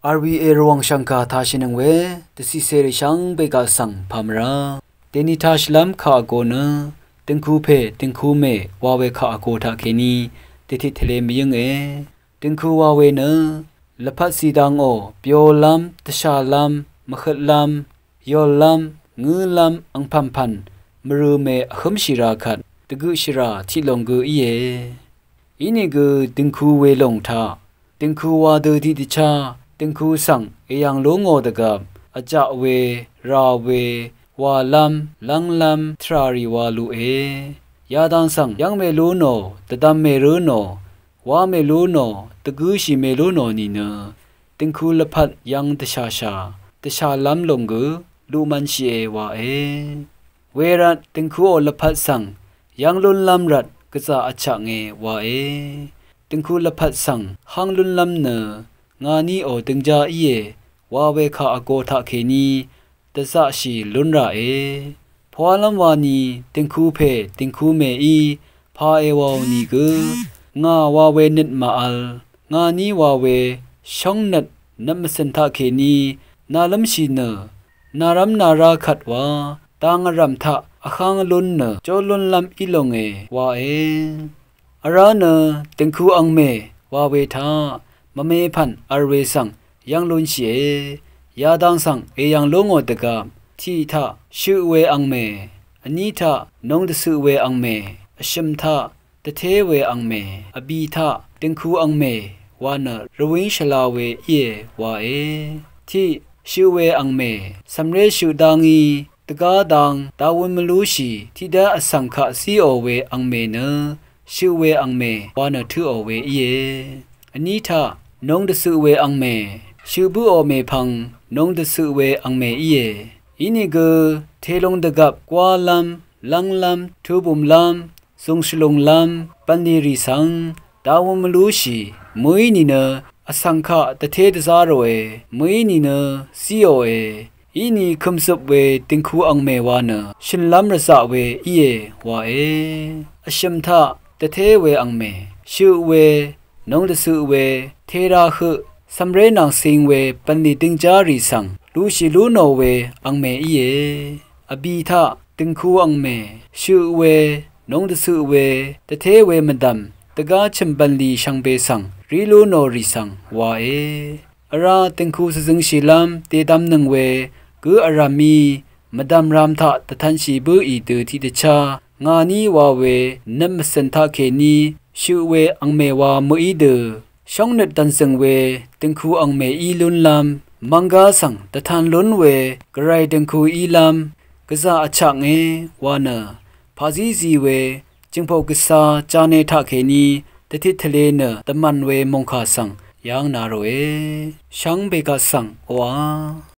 RBA รวงชังกาทาชินังเวตสิเสริชังเบกาสังพามราเตนิทาชลัมคาโกนะติงคูเพติงคูเมวาเวคาโกทาเคนีติทิทะเลมียังติงคูวาเวนะละพัดสีดังโอเปียวลัมตชาลัมมะขดลัมยอลัมงือลัมอังพัมพันมรูเมอขมชิราขัดตะกุชิราที่ลงกุอีเยอินี่กุติงคูเวลงทาติงคูวาเดติติชาติงคูสังเอยังโลงโอตะกับอาจาเวราเววาลัมลังลัมทราริวาลูเอยาดังสังยังเมลูโนตะดัมเมรูโนวาเมลูโนตะกุชิเมลูโนนีเนติงคูละพัดยังตชาชาตชาลัมลงกุลูมันชีเอวาเวรัตติงคูโอละพัดสังยังลุนลัมรัดกะซาอะชะเงวาติงคูละพัดสังหังลุนลัมเนงานีโอติงจาอีวาเวคาอโกทาเคนีตะซะชีลุนราพอลัมวานีติงคูเพติงคูเมอีพาเอวาวนีกุงาวาเวนิดมาอัลงานีวาเวช่องนัดนัมสันทาเคนีนาลัมชีเนนารัมนาราขัดวาตางรัมทะอะขังลุนเนจอลุนลัมอีลงวาอาราเนติงคูอังเมวาเวทามะเมพันอาเวสังยังลุนชียาดังสังเอยังลงโอตะกะทีทะชื่อเวอังเมอันนี้ทะนงตะสือเวอังเมอชิมทะตะเทเวอังเมอบีทะติงคูอังเมวานะระวิงชลาเวเอวาที่ชื่อเวอังเมสำเร็จชื่อดังอีตะกาดังตาวนมลูชีที่ได้อสังขะซีโอเวอังเมเนชื่อเวอังเมวานะทือโอเวเออันนี้ทะนงตะสือเวอังเมชื่อบุโอเมพังนงตะสือเวอังเมเออินี่กเทลงตะกับกวาลัมลังลัมทูบุมลัมทรงชลงลัมปันนีริสังดาวมลูชีมวยนี่เนอสังขะตะเทตะซาโรมวยนี่เนซีโออินี่คำสับเวติงคูอังเมวานะชินลัมระสะเวอีวาอชิมทะตะเทเวอังเมชื่อเวนงตะสือเวเทราคือสำเร็จนางสิงเวปันนิติงจารีสังลูชิลูโนเวอังเมอีอบีทะติงคูอังเมชื่อเวนงตะสือเวตะเทเวมดัมตะกาชิมบันลีชังเบสังรีลูโนรีสังวาอาราติงคูสซึงชิลัมเตดัมนึงเวกุอารามีมดัมรามทะตะทันชีบุอีตือทิตชางานีวาเวนัมสันทาเคนีชื่อเวอังเมวามุอีเดช่องเนตันซึงเวติงคูอังเมอีลุนลัมมังกาสังตะทันลุนเวกไรติงคูอีลัมกะซาอะชะเงวานะพาซีซีเวจิงพอกะซาจาเนทะเคนีตะทิทะเลเนตะมันเวมงคาสังยังนาโรช่างเบกาสังวา